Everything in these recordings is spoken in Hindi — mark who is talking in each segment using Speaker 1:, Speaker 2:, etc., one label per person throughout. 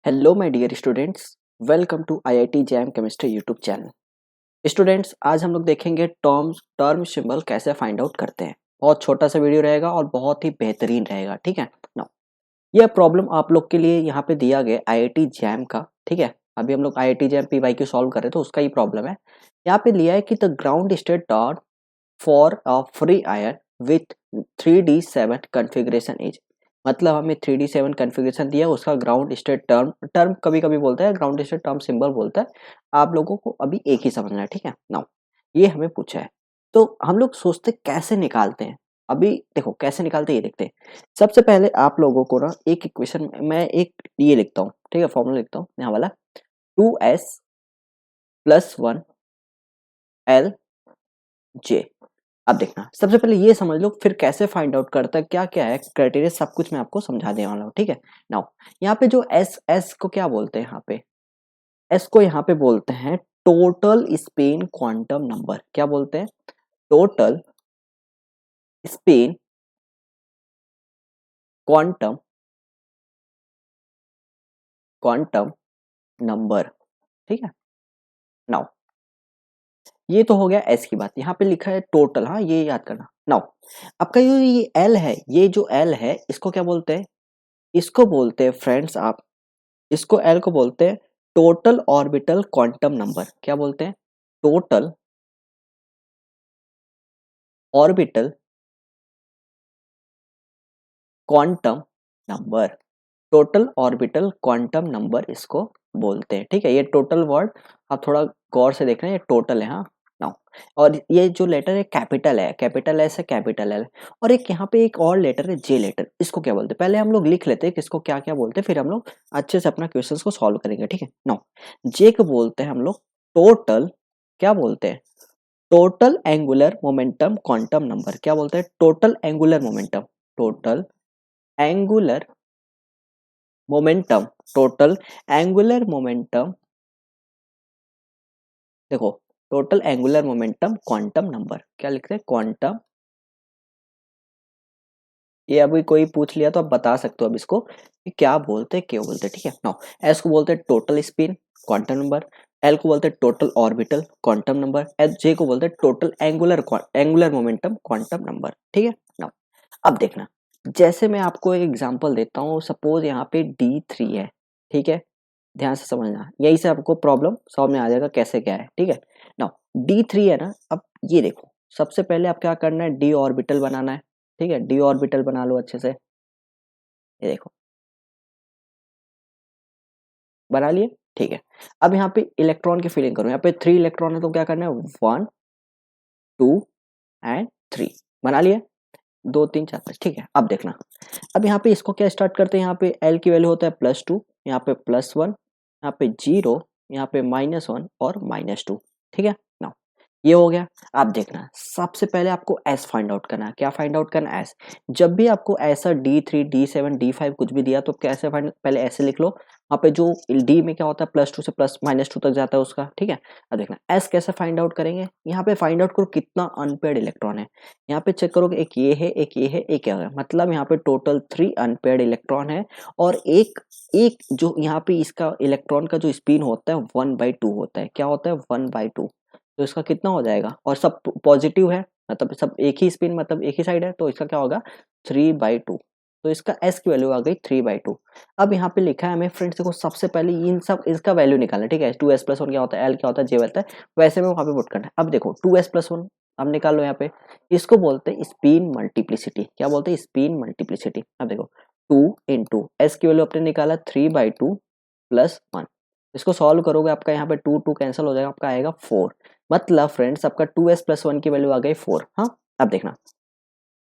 Speaker 1: Hello my dear students, welcome to IIT JAM chemistry YouTube channel. Students, आज हम लोग देखेंगे टर्म सिंबल कैसे फाइंड आउट करते हैं। बहुत छोटा सा वीडियो रहेगा और बहुत ही बेहतरीन रहेगा। ठीक है ना। यह प्रॉब्लम आप लोग के लिए यहाँ पे दिया गया आईआईटी जैम का। ठीक है, अभी हम लोग आईआईटी जैम पीवाईक्यू सॉल्व कर रहे थे, तो उसका ही प्रॉब्लम है। यहाँ पे लिया है कि the ground state term for a free ion with 3D7 configuration is. मतलब हमें 3D7 कॉन्फ़िगरेशन दिया, उसका ग्राउंड स्टेट टर्म टर्म कभी कभी बोलता है, ग्राउंड स्टेट टर्म सिंबल बोलता है। आप लोगों को अभी एक ही समझना है। ठीक है नाउ, ये हमें पूछा है तो हम लोग सोचते कैसे निकालते हैं। अभी देखो कैसे निकालते हैं, ये देखते हैं। सबसे पहले आप लोगों को ना एक इक्वेशन, मैं एक ये लिखता हूँ, ठीक है, फॉर्मूला लिखता हूँ यहाँ वाला। 2s+1 L J. अब देखना, सबसे पहले ये समझ लो फिर कैसे फाइंड आउट करता है, क्या क्या है क्राइटेरिया, सब कुछ मैं आपको समझा देने वाला हूँ। ठीक है नाउ, यहाँ पे जो एस को क्या बोलते हैं, यहाँ पे एस को यहाँ पे बोलते हैं टोटल स्पिन क्वांटम नंबर। क्या बोलते हैं? Total spin quantum quantum number. ठीक है नाउ, ये तो हो गया एस की बात। यहाँ पे लिखा है टोटल, हाँ ये याद करना। नाउ आपका ये एल है, ये जो एल है इसको क्या बोलते हैं? इसको बोलते हैं फ्रेंड्स, आप इसको एल को बोलते हैं टोटल ऑर्बिटल क्वांटम नंबर। क्या बोलते हैं? Total orbital quantum number. Total orbital quantum number इसको बोलते हैं। ठीक है, ये टोटल वर्ड आप थोड़ा गौर से देख रहे हैं, ये टोटल है। हाँ नाउ, और ये जो लेटर है कैपिटल है, कैपिटल एस है, कैपिटल एल। और एक यहाँ पे एक और लेटर है जे लेटर, इसको क्या बोलते हैं? पहले हम लोग लिख लेते हैं किसको क्या क्या बोलते हैं, फिर हम लोग अच्छे से अपना क्वेश्चंस को सॉल्व करेंगे। ठीक है नाउ, जे को बोलते हैं हम लोग टोटल, क्या बोलते हैं? Total angular momentum quantum number. क्या बोलते हैं? Total angular momentum, total angular momentum, total angular momentum. देखो, total angular momentum quantum number क्या लिखते हैं? क्वांटम। ये अभी कोई पूछ लिया तो आप बता सकते हो अब इसको कि क्या बोलते हैं, क्यों बोलते हैं। ठीक है नाउ, एस को बोलते हैं total spin quantum number, L को बोलते हैं total orbital quantum number, H J को बोलते हैं total angular momentum quantum number. ठीक है नाउ, अब देखना, जैसे मैं आपको एक एग्जांपल देता हूँ। सपोज यहाँ पे D3 है। ठीक है, ध्यान से समझना, यही से आपको प्रॉब्लम सॉल्व में आ जाएगा कैसे क्या है। ठीक है नाउ, D3 है ना। अब ये देखो, सबसे पहले आप क्या करना है, डी ऑर्बिटल बनाना है। ठीक है, डी ऑर्बिटल बना लो अच्छे से। ये देखो, बना लिए। ठीक है, अब यहाँ पे इलेक्ट्रॉन की फिलिंग करो। यहाँ पे 3 इलेक्ट्रॉन है तो क्या करना है, 1 2 एंड 3। बना लिए, 2 3 4 5। ठीक है, अब देखना, अब यहाँ पे इसको क्या स्टार्ट करते हैं। यहाँ पे एल की वैल्यू होता है +2, यहाँ पे +1, यहाँ पे 0, यहाँ पे -1 और -2। ठीक है नाउ, ये हो गया। आप देखना, सबसे पहले आपको एस फाइंड आउट करना है। क्या फाइंड आउट करना है? एस। जब भी आपको ऐसा D3 D7 D5 कुछ भी दिया तो कैसे फाइंड, पहले ऐसे लिख लो। वहाँ पे जो डी में क्या होता है, +2 से -2 तक जाता है उसका। ठीक है, अब देखना एस कैसे फाइंड आउट करेंगे। यहाँ पे फाइंड आउट करो कितना अनपेयर्ड इलेक्ट्रॉन है। यहाँ पे चेक करोगे, एक ये है, एक ये है, एक ये है, मतलब यहाँ पे टोटल 3 अनपेयर्ड इलेक्ट्रॉन है। और एक एक जो यहाँ पे इसका इलेक्ट्रॉन का जो स्पिन होता है 1/2 होता है। क्या होता है? 1/2। तो इसका कितना हो जाएगा? और सब पॉजिटिव है, मतलब सब एक ही स्पिन, मतलब एक ही साइड है, तो इसका क्या होगा? 3/2। तो इसका एस की वैल्यू आ गई 3/2। अब यहाँ पे लिखा है हमें फ्रेंड्स, देखो सबसे पहले इन सब इसका वैल्यू निकालना है। ठीक है, 2s+1 क्या होता है, एल क्या होता है, जे होता है, वैसे में वहाँ पे पुट करना है। अब देखो 2s+1 अब निकाल लो यहाँ पे, इसको बोलते हैं स्पिन मल्टीप्लिसिटी। क्या बोलते हैं? Spin multiplicity. अब देखो 2 इंटू एस की वैल्यू अपने निकाला 3/2 +1। इसको सॉल्व करोगे, आपका यहाँ पे 2 2 कैंसिल हो जाएगा, आपका आएगा 4। मतलब फ्रेंड्स आपका 2s+1 की वैल्यू आ गई 4। हाँ, अब देखना,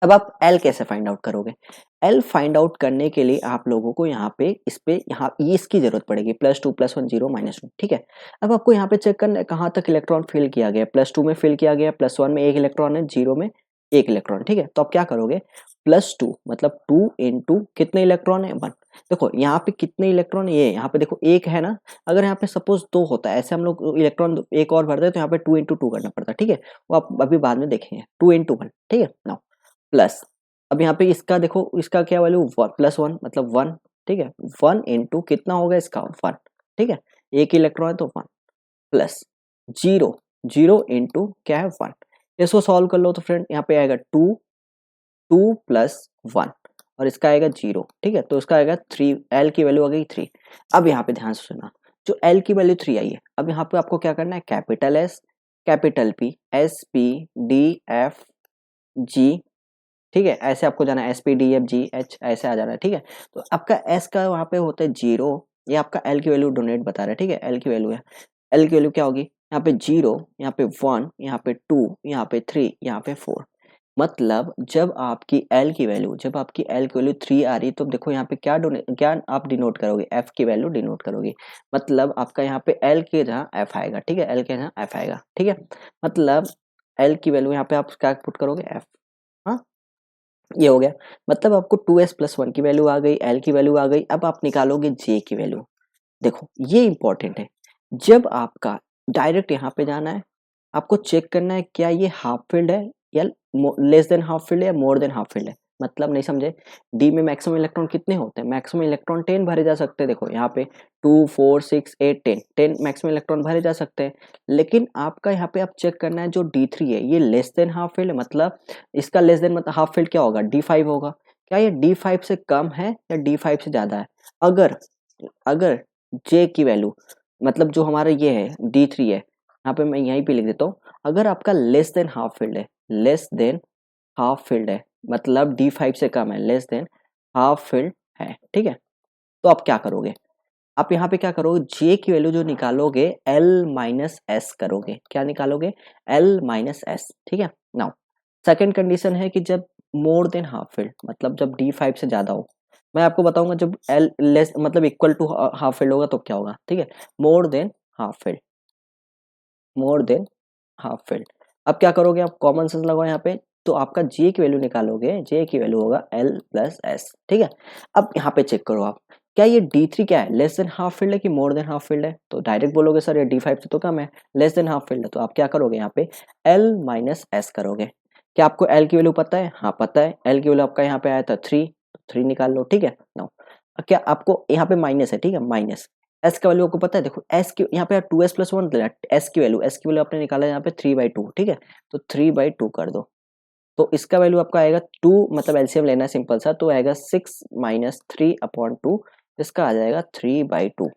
Speaker 1: अब आप L कैसे फाइंड आउट करोगे। L फाइंड आउट करने के लिए आप लोगों को यहाँ पे इस पे यहाँ इसकी जरूरत पड़ेगी, +2 +1 0 -2। ठीक है, अब आपको यहाँ पे चेक करना है कहाँ तक इलेक्ट्रॉन फिल किया गया। +2 में फिल किया गया, +1 में एक इलेक्ट्रॉन है, 0 में एक इलेक्ट्रॉन। ठीक है, तो आप क्या करोगे, +2 मतलब 2 इंटू कितने इलेक्ट्रॉन है, 1। देखो यहाँ पे कितने इलेक्ट्रॉन, ये यहाँ पे देखो एक है ना। अगर यहाँ पे सपोज 2 होता है, ऐसे हम लोग इलेक्ट्रॉन एक और भरते हैं तो यहाँ पे 2 इंटू 2 करना पड़ता है। ठीक है, वो आप अभी बाद में देखेंगे, 2 इंटू 1। ठीक है नाउ, प्लस, अब यहाँ पे इसका देखो, इसका क्या वैल्यू, +1 मतलब 1 ठीक है, 1 इंटू कितना होगा इसका 1, ठीक है, एक इलेक्ट्रॉन है तो 1 प्लस 0, 0 इंटू क्या है 1। इसको सॉल्व कर लो तो फ्रेंड यहाँ पे आएगा 2, 2 प्लस 1 और इसका आएगा 0, ठीक है, तो इसका आएगा 3, एल की वैल्यू आ गई 3। अब यहाँ पे ध्यान से सुनना, जो एल की वैल्यू 3 आई है, अब यहाँ पे आपको क्या करना है, capital S, capital P, S P D F G, ठीक है, ऐसे आपको जाना है, S P D F G H ऐसे आ जाना है, ठीक है। तो आपका एस का वहाँ पे होता है 0, ये आपका एल की वैल्यू डोनेट बता रहा है, ठीक है, एल की वैल्यू है, एल की वैल्यू क्या होगी, यहाँ पे 0, यहाँ पे 1, यहाँ पे 2, यहाँ पे 3, यहाँ पे 4। मतलब जब आपकी एल की वैल्यू, जब आपकी एल की वैल्यू 3 आ रही तो देखो यहाँ पे क्या आप डिनोट करोगे, एफ की वैल्यू डिनोट करोगे। मतलब आपका यहाँ पे एल के जहाँ एफ आएगा, ठीक है, एल के जहाँ एफ आएगा, ठीक है। मतलब एल की वैल्यू यहाँ पे आप क्या पुट करोगे, एफ। हाँ, ये हो गया। मतलब आपको 2s+1 की वैल्यू आ गई, एल की वैल्यू आ गई। अब आप निकालोगे जे की वैल्यू। देखो ये इंपॉर्टेंट है, जब आपका डायरेक्ट यहाँ पे जाना है, आपको चेक करना है क्या ये हाफ फील्ड है या लेस देन हाफ फील्ड है या मोर देन हाफ फील्ड है। मतलब नहीं समझे, डी में मैक्सिमम इलेक्ट्रॉन कितने होते हैं, मैक्सिमम इलेक्ट्रॉन 10 भरे जा सकते हैं। देखो यहाँ पे 2 4 6 8 10 मैक्सिमम इलेक्ट्रॉन भरे जा सकते हैं। लेकिन आपका यहाँ पे आप चेक करना है जो D3 है ये लेस देन हाफ फील्ड है, मतलब इसका लेस देन मतलब हाफ फील्ड क्या होगा, D5 होगा। क्या ये D5 से कम है या D5 से ज्यादा है। अगर अगर J की वैल्यू, मतलब जो हमारा ये है D3 है, यहाँ पे मैं यहीं पे लिख देता हूँ, अगर आपका लेस देन हाफ फील्ड है, लेस देन हाफ फील्ड है, मतलब D5 से कम है, लेस देन हाफ फील्ड है, ठीक है। तो आप क्या करोगे, आप यहाँ पे क्या करोगे, J की वैल्यू जो निकालोगे L-S करोगे। क्या निकालोगे, L-S, ठीक है। नाउ सेकंड कंडीशन है कि जब मोर देन हाफ फील्ड, मतलब जब D5 से ज्यादा हो। मैं आपको बताऊंगा जब L लेस मतलब इक्वल टू हाफ फील्ड होगा तो क्या होगा, ठीक है। More than half field, more than half field. अब क्या करोगे, आप कॉमन सेंस लगाओ यहाँ पे, तो आपका J की वैल्यू निकालोगे, J की वैल्यू होगा L+S, ठीक है। अब यहाँ पे चेक करो आप, क्या ये D3 क्या है, लेस देन हाफ फील्ड है कि मोर देन हाफ फील्ड है। तो डायरेक्ट बोलोगे सर ये D5 से तो कम है, लेस देन हाफ फील्ड है। तो आप क्या करोगे, यहाँ पे L-S करोगे। क्या आपको L की वैल्यू पता है, हाँ पता है, L की वैल्यू आपका यहाँ पे आया था 3, 3 निकाल लो, ठीक है। नाउ क्या आपको यहाँ पे माइनस है, ठीक है, माइनस एस का वैल्यू आपको पता है। देखो एस की यहाँ पे 2s+1 एस की वैल्यू आपने निकाला यहाँ पे 3/2, ठीक है। तो 3/2 कर दो, तो इसका वैल्यू आपका आएगा 2, मतलब एलसीएम लेना है सिंपल सा, तो आएगा 6 - 3/2, इसका आ जाएगा 3/2।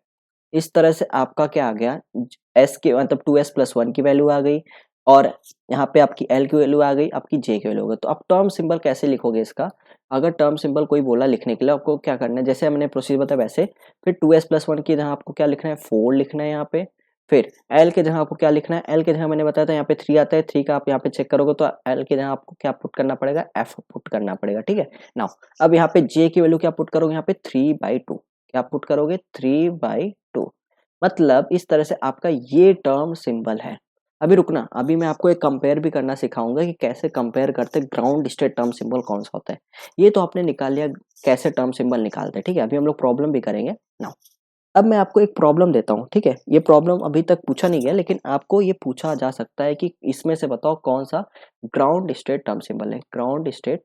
Speaker 1: इस तरह से आपका क्या आ गया, एस के मतलब 2s+1 की वैल्यू आ गई और यहाँ पे आपकी एल की वैल्यू आ गई, आपकी जे की वैल्यू हो गई। तो आप टर्म सिंबल कैसे लिखोगे इसका, अगर टर्म सिंबल कोई बोला लिखने के लिए आपको क्या करना है, जैसे हमने प्रोसीजर बताया वैसे, फिर 2s+1 की जहाँ आपको क्या लिखना है 4 लिखना है यहाँ पे। फिर एल के जहाँ आपको क्या लिखना है, एल के जहाँ मैंने बताया था यहाँ पे 3 आता है, 3 का आप यहाँ पे चेक करोगे तो एल के जहाँ आपको क्या पुट करना पड़ेगा, एफ पुट करना पड़ेगा, ठीक है। नाउ अब यहाँ पे जे की वैल्यू क्या पुट करोगे, यहाँ पे 3/2, क्या पुट करोगे 3/2। मतलब इस तरह से आपका ये टर्म सिंबल है। अभी रुकना, अभी मैं आपको एक कंपेयर भी करना सिखाऊंगा कि कैसे कंपेयर करते ग्राउंड स्टेट टर्म सिंबल कौन सा होता है। ये तो आपने निकाल लिया कैसे टर्म सिंबल निकालते हैं, ठीक है। अभी हम लोग प्रॉब्लम भी करेंगे। नाउ अब मैं आपको एक प्रॉब्लम देता हूँ, ठीक है। ये प्रॉब्लम अभी तक पूछा नहीं गया लेकिन आपको ये पूछा जा सकता है कि इसमें से बताओ कौन सा ग्राउंड स्टेट टर्म सिंबल है, ग्राउंड स्टेट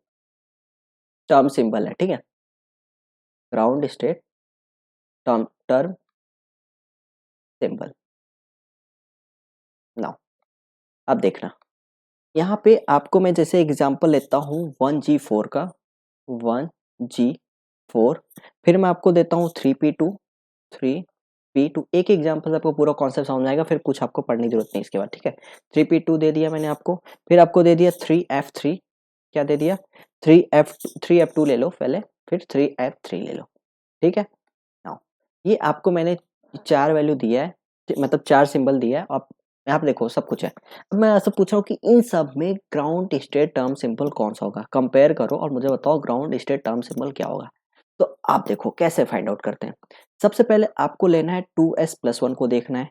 Speaker 1: टर्म सिंबल है, ठीक है। Ground state term term symbol. Now अब देखना, यहाँ पे आपको मैं जैसे एग्जांपल लेता हूँ 1G4 का, 1G4, फिर मैं आपको देता हूँ 3p2, 3p2। एक एग्जांपल से आपको पूरा कॉन्सेप्ट समझ आएगा, फिर कुछ आपको पढ़ने की जरूरत नहीं इसके बाद, ठीक है। 3p2 दे दिया मैंने आपको, फिर आपको दे दिया 3f3, क्या दे दिया 3f2 ले लो पहले, फिर 3f3 ले लो, ठीक है। नाउ ये आपको मैंने 4 वैल्यू दिया है, मतलब 4 सिंबल दिया है। आप यहाँ पे देखो सब कुछ है। अब मैं ऐसा पूछ रहा हूँ कि इन सब में ग्राउंड स्टेट टर्म सिंबल कौन सा होगा, कंपेयर करो और मुझे बताओ ग्राउंड स्टेट टर्म सिंबल क्या होगा। तो आप देखो कैसे फाइंड आउट करते हैं। सबसे पहले आपको लेना है 2s+1 को देखना है,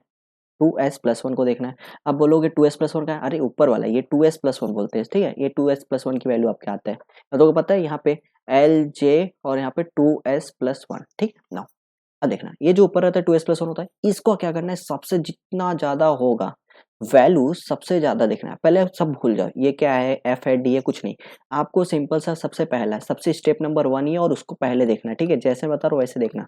Speaker 1: 2s+1 को देखना है। आप बोलोगे 2s+1 का है, अरे ऊपर वाला ये 2s+1 बोलते हैं, ठीक है। ये 2s+1 की वैल्यू आपके आता है, तो पता है यहाँ पे LJ और यहाँ पे 2s+1, ठीक है ना। अब देखना ये जो ऊपर रहता है 2s+1 होता है, इसको क्या करना है, सबसे जितना ज्यादा होगा वैल्यू सबसे ज़्यादा देखना है। पहले सब भूल जाओ, ये क्या है, एफ है, डी है, कुछ नहीं। आपको सिंपल सा सबसे पहला सबसे स्टेप नंबर 1 ही है और उसको पहले देखना है, ठीक है। जैसे बता रहा हूँ वैसे देखना।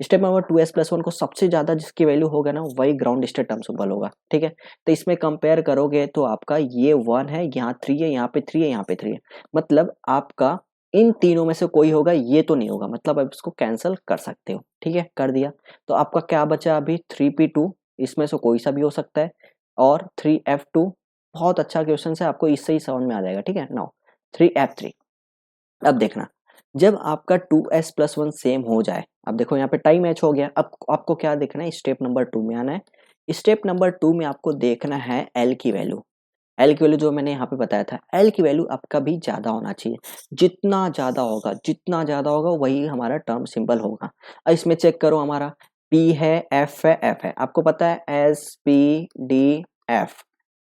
Speaker 1: स्टेप नंबर 2s+1 को सबसे ज़्यादा जिसकी वैल्यू होगा ना वही ग्राउंड स्टेट टर्म सिंबल होगा, ठीक है। तो इसमें कंपेयर करोगे तो आपका ये 1 है, यहाँ 3 है, यहाँ पे 3 है, यहाँ पे 3 है। मतलब आपका इन तीनों में से कोई होगा, ये तो नहीं होगा। मतलब आप इसको कैंसिल कर सकते हो, ठीक है। कर दिया तो आपका क्या बचा अभी, 3p2, इसमें से कोई सा भी हो सकता है, और 3f2। बहुत अच्छा क्वेश्चन है, आपको इससे ही समझ में आ जाएगा, ठीक है। Now 3f3। अब देखना, जब आपका 2s+1 सेम हो जाए, अब देखो यहाँ पे टाइम मैच हो गया। अब आपको क्या देखना है, स्टेप नंबर 2 में आना है। स्टेप नंबर 2 में आपको देखना है एल की वैल्यू। एल की वैल्यू जो मैंने यहाँ पे बताया था, एल की वैल्यू आपका भी ज्यादा होना चाहिए। जितना ज्यादा होगा वही हमारा टर्म सिंबल होगा। अब इसमें चेक करो, हमारा पी है, एफ है, एफ है। आपको पता है S P D F,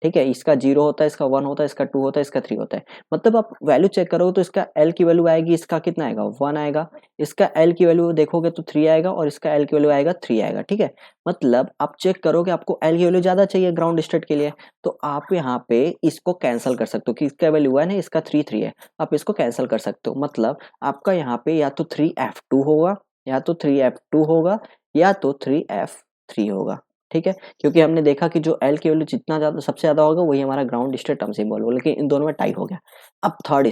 Speaker 1: ठीक है। इसका 0 होता है, इसका 1 होता है, इसका 2 होता है, इसका 3 होता है। मतलब आप वैल्यू चेक करोगे तो इसका एल की वैल्यू आएगी, इसका कितना आएगा, 1 आएगा। इसका एल की वैल्यू देखोगे तो 3 आएगा, और इसका एल की वैल्यू आएगा 3 आएगा, ठीक है। मतलब आप चेक करोगे, आपको एल की वैल्यू ज्यादा चाहिए ग्राउंड स्टेट के लिए, तो आप यहाँ पे इसको कैंसिल कर सकते हो कि इसका वैल्यू 1 है, इसका 3 है। आप इसको कैंसिल कर सकते हो। मतलब आपका यहाँ पे या तो 3f2 होगा, या तो 3f2 होगा, या तो 3f3 होगा, ठीक है। क्योंकि हमने देखा कि जो एल की वैल्यू जितना ज्यादा सबसे ज्यादा होगा वही हमारा ग्राउंड स्टेट टर्म सिंबल होगा, लेकिन इन दोनों में टाई हो गया। अब थर्ड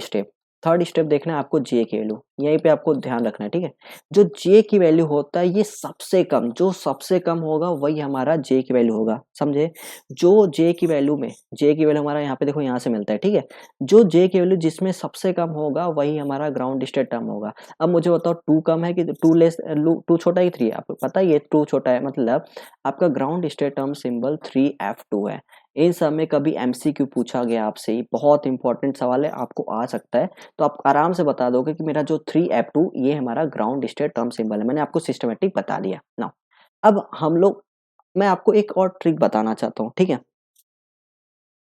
Speaker 1: स्टेप देखना है आपको, जे की वैल्यू। यहीं पे आपको ध्यान रखना है, ठीक है। जो जे की वैल्यू होता है, ये सबसे कम, जो सबसे कम होगा वही हमारा जे की वैल्यू होगा, समझे। जो जे की वैल्यू में, जे की वैल्यू हमारा यहाँ पे देखो, यहाँ से मिलता है, ठीक है। जो जे की वैल्यू जिसमें सबसे कम होगा वही हमारा ग्राउंड स्टेट टर्म होगा। अब मुझे बताओ, 2 कम है कि 2 छोटा ही 3 है, आपको पता है ये 2 छोटा है। मतलब आपका ground state term symbol 3f2 है। इन सब में कभी एमसीक्यू पूछा गया आपसे, बहुत इंपॉर्टेंट सवाल है, आपको आ सकता है। तो आप आराम से बता दोगे कि मेरा जो 3f2 ये हमारा ग्राउंड स्टेट टर्म सिंबल है। मैंने आपको सिस्टमेटिक बता दिया ना। अब हम लोग, मैं आपको एक और ट्रिक बताना चाहता हूँ, ठीक है।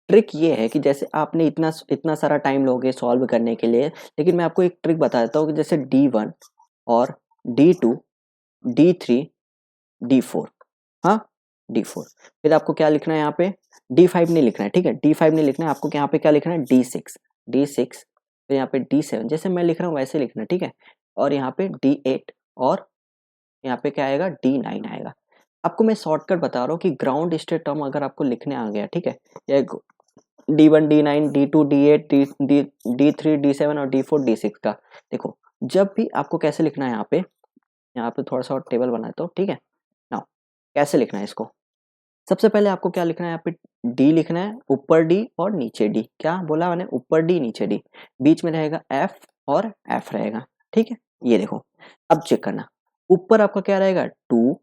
Speaker 1: ट्रिक ये है कि जैसे आपने इतना इतना सारा टाइम लोगे सॉल्व करने के लिए, लेकिन मैं आपको एक ट्रिक बता देता हूँ कि जैसे D1 और D2, D3, D4, हाँ, D4। फिर आपको क्या लिखना है यहाँ पे, D5 नहीं लिखना है, ठीक है। D5 नहीं लिखना है आपको, यहाँ पे क्या लिखना है, D6, फिर यहाँ पे D7, जैसे मैं लिख रहा हूँ वैसे लिखना है, ठीक है। और यहाँ पे D8, और यहाँ पे क्या आएगा, D9 आएगा। आपको मैं शॉर्टकट बता रहा हूँ कि ग्राउंड स्टेट टर्म अगर आपको लिखने आ गया, ठीक है, या D1 D9 D2 D8 D3 D7 और D4 D6 का, देखो जब भी आपको कैसे लिखना है, यहाँ पे थोड़ा सा और टेबल बनाता हूँ, ठीक है। नाउ कैसे लिखना है इसको, सबसे पहले आपको क्या लिखना है, यहाँ पे डी लिखना है, ऊपर डी और नीचे डी। क्या बोला मैंने, ऊपर डी नीचे डी, बीच में रहेगा एफ और एफ रहेगा, ठीक है। ये देखो, अब चेक करना, ऊपर आपका क्या रहेगा, 2,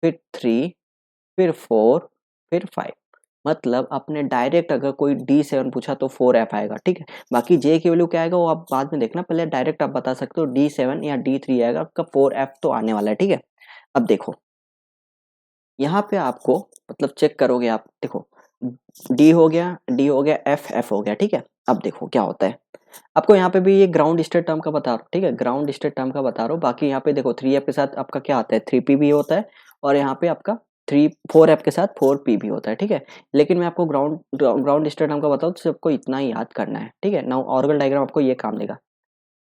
Speaker 1: फिर 3, फिर 4, फिर 5। मतलब आपने डायरेक्ट अगर कोई D7 पूछा तो 4f आएगा, ठीक है। बाकी J की वैल्यू क्या आएगा वो आप बाद में देखना, पहले डायरेक्ट आप बता सकते हो D7 या D3 आएगा, आपका 4f तो आने वाला है, ठीक है। अब देखो यहाँ पे आपको, मतलब चेक करोगे आप, देखो डी हो गया, एफ हो गया, ठीक है। अब देखो क्या होता है, आपको यहाँ पे भी ये ग्राउंड स्टेट टर्म का बता रहा हूँ, ठीक है, ग्राउंड स्टेट टर्म का बता रहा हूँ। बाकी यहाँ पे देखो 3f के साथ आपका क्या आता है, 3p भी होता है, और यहाँ पे आपका 4f के साथ 4p भी होता है, ठीक है। लेकिन मैं आपको ग्राउंड स्टेट टर्म का बताऊँ तो सबको इतना ही याद करना है, ठीक है। नाउ ऑर्गल डायग्राम आपको ये काम देगा।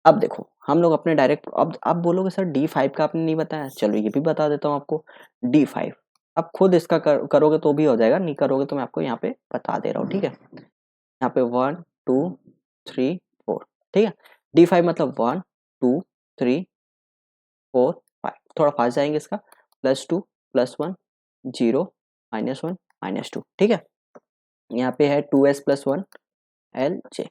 Speaker 1: अब देखो हम लोग अपने डायरेक्ट, अब आप बोलोगे सर D5 का आपने नहीं बताया, चलो ये भी बता देता हूँ आपको। D5 आप खुद इसका करोगे तो भी हो जाएगा, नहीं करोगे तो मैं आपको यहाँ पे बता दे रहा हूँ, ठीक है। यहाँ पे 1 2 3 4, ठीक है। D5 मतलब 1 2 3 4 5, थोड़ा फास्ट जाएंगे इसका, +2 +1 0 -1 -2, ठीक है। यहाँ पे है 2s+1 LJ।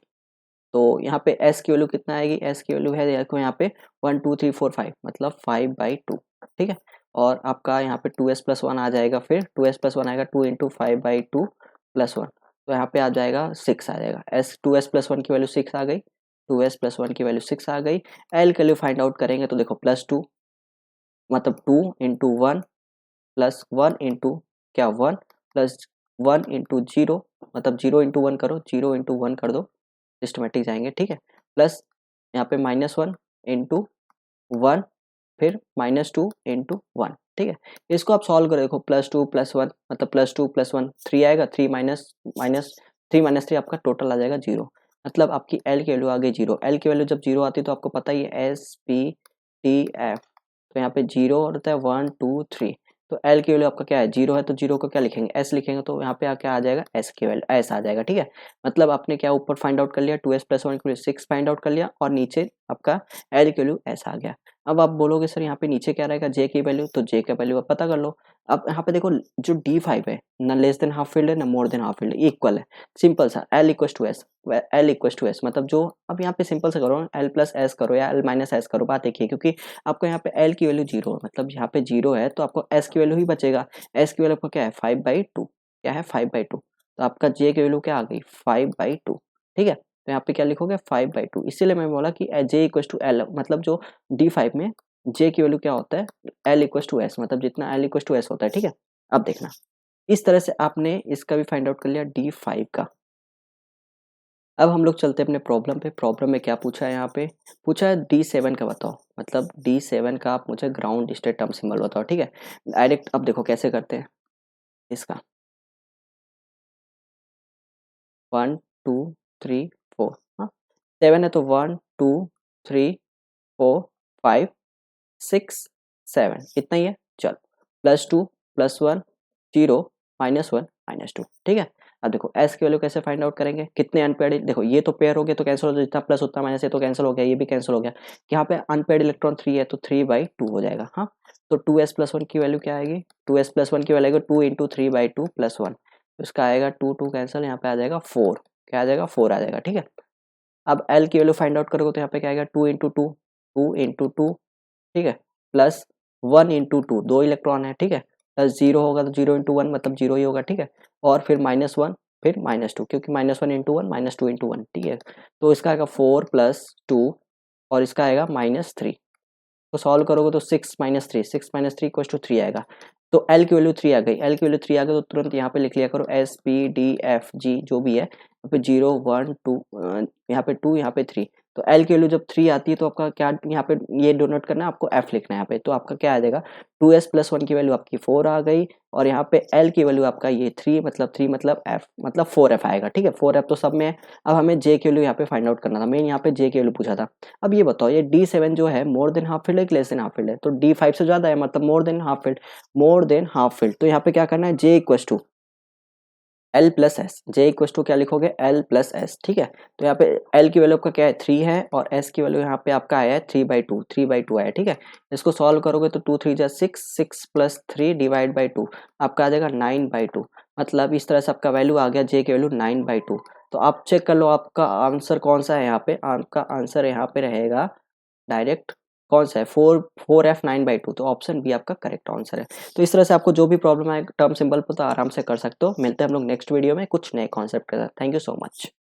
Speaker 1: तो यहाँ पे s की वैल्यू कितना आएगी, s की वैल्यू है देखो यहाँ पे 1 2 3 4 5, मतलब 5/2, ठीक है। और आपका यहाँ पे 2s+1 आ जाएगा, फिर 2s+1 आएगा 2 × 5/2 +1, तो यहाँ पे आ जाएगा 6 आ जाएगा। 2s+1 की वैल्यू 6 आ गई, 2s+1 की वैल्यू 6 आ गई। l के लिए फाइंड आउट करेंगे तो देखो +2, मतलब 2 × 1 +1 × क्या 1 +1 × 0, मतलब 0 × 1 करो, 0 × 1 कर दो, सिस्टमेटिक जाएंगे, ठीक है। प्लस यहाँ पे -1 × 1, फिर -2 × 1, ठीक है। इसको आप सॉल्व करो, देखो +2 +1 मतलब +2 +1 3 आएगा, 3 माइनस 3 आपका टोटल आ जाएगा 0, मतलब आपकी एल की वैल्यू आ गई 0। एल की वैल्यू जब 0 आती है तो आपको पता ही है SPTF, तो यहाँ पे 0 होता है 1 2 3, तो एल की वैल्यू आपका क्या है 0 है, तो 0 को क्या लिखेंगे एस लिखेंगे, तो यहाँ पे क्या आ जाएगा एस की वैल्यू एस आ जाएगा। ठीक है, मतलब आपने क्या ऊपर फाइंड आउट कर लिया 2s + 1 = 6 फाइंड आउट कर लिया, और नीचे आपका एल की वैल्यू एस आ गया। अब आप बोलोगे सर यहाँ पे नीचे क्या रहेगा जे की वैल्यू, तो जे का वैल्यू आप पता कर लो। अब यहाँ पे देखो जो D5 है ना लेस देन हाफ फील्ड है ना मोर देन हाफ फील्ड है, इक्वल है, सिंपल सा L = S मतलब जो अब यहाँ पे सिंपल सा करो L+S करो या L-S करो, बात एक ही है, क्योंकि आपको यहाँ पे L की वैल्यू 0 है, मतलब यहाँ पे 0 है तो आपको S की वैल्यू ही बचेगा। S की वैल्यू आपको क्या है 5/2, क्या है 5/2, तो आपका J की वैल्यू क्या आ गई 5/2। ठीक है, तो यहाँ पे क्या लिखोगे 5/2, इसीलिए मैं बोला कि J = L, मतलब जो D5 में J की वैल्यू क्या होता है L = S, मतलब जितना L = S होता है। ठीक है, अब देखना इस तरह से आपने इसका भी फाइंड आउट कर लिया D5 का। अब हम लोग चलते हैं अपने प्रॉब्लम पे। प्रॉब्लम में क्या पूछा है, यहाँ पे पूछा है D7 का बताओ, मतलब D7 का आप मुझे ग्राउंड स्टेट टर्म सिंबल बताओ। ठीक है, डायरेक्ट अब देखो कैसे करते हैं इसका 1 2 3 4, हाँ 7 है तो 1 2 3 4 5 6 7, इतना ही है। चल +2 +1 0 -1 -2। ठीक है, अब देखो एस की वैल्यू कैसे फाइंड आउट करेंगे, कितने अनपेयर्ड, देखो ये तो पेयर हो गया तो कैंसिल हो जाए, जितना प्लस उतना माइनस, ये तो कैंसिल हो गया, ये भी कैंसिल हो गया। यहाँ पे अनपेयर्ड इलेक्ट्रॉन 3 है तो 3/2 हो जाएगा। हाँ, तो 2s + 1 की वैल्यू क्या आएगी, 2s + 1 की वैल्यू आएगी 2 × 3/2 + 1, इसका आएगा 2 2 कैंसिल, यहाँ पे आ जाएगा 4, क्या आ जाएगा 4 आ जाएगा। ठीक है, अब एल की वैल्यू फाइंड आउट करोगे तो यहाँ पे क्या आएगा 2 × 2 2 × 2, ठीक है, प्लस 1 × 2 2 इलेक्ट्रॉन है। ठीक है, प्लस 0 होगा तो 0 × 1 मतलब 0 ही होगा। ठीक है, और फिर -1 फिर -2, क्योंकि -1 × 1 -2 × 1। ठीक है, तो इसका आएगा 4 + 2 और इसका आएगा -3, तो सॉल्व करोगे तो 6 - 3 6 - 3 = 3 आएगा। तो एल की वैल्यू 3 आ गई, एल की वैल्यू 3 आ गई तो तुरंत यहाँ पे लिख लिया करो SPDFG जो भी है, यहाँ पे 0 1 2 यहाँ पे 2 यहाँ पे 3, तो एल की वैल्यू जब 3 आती है तो आपका क्या यहाँ पे ये डोनेट करना है, आपको एफ लिखना है यहाँ पे, तो आपका क्या आ जाएगा 2s + 1 की वैल्यू आपकी 4 आ गई, और यहाँ पे एल की वैल्यू आपका ये 3 मतलब एफ मतलब 4f आएगा। ठीक है, 4f तो सब में है। अब हमें जे की वैल्यू यहाँ पे फाइंड आउट करना था, मैंने यहाँ पे जे की वैल्यू पूछा था। अब ये बताओ ये D7 जो है मोर देन हाफ फील्ड है कि लेस देन हाफ फील्ड है, तो D5 से ज्यादा है, मतलब more than half field, more than half field, तो यहाँ पे क्या करना है J = L+S, J = क्या लिखोगे L+S। ठीक है, तो यहाँ पे L की वैल्यू आपका क्या है 3 है, और S की वैल्यू यहाँ पे आपका आया है 3/2 आया। ठीक है, इसको सॉल्व करोगे तो 2 3 6 6 + 3 / 2 आपका आ जाएगा 9/2, मतलब इस तरह से आपका वैल्यू आ गया J की वैल्यू 9/2। तो आप चेक कर लो आपका आंसर कौन सा है, यहाँ पे आपका आंसर यहाँ पे रहेगा डायरेक्ट कौन सा है 4f 9/2, तो ऑप्शन बी आपका करेक्ट आंसर है। तो इस तरह से आपको जो भी प्रॉब्लम आए टर्म सिंबल पर तो आराम से कर सकते हो। मिलते हैं हम लोग नेक्स्ट वीडियो में कुछ नए कॉन्सेप्ट के साथ। Thank you so much.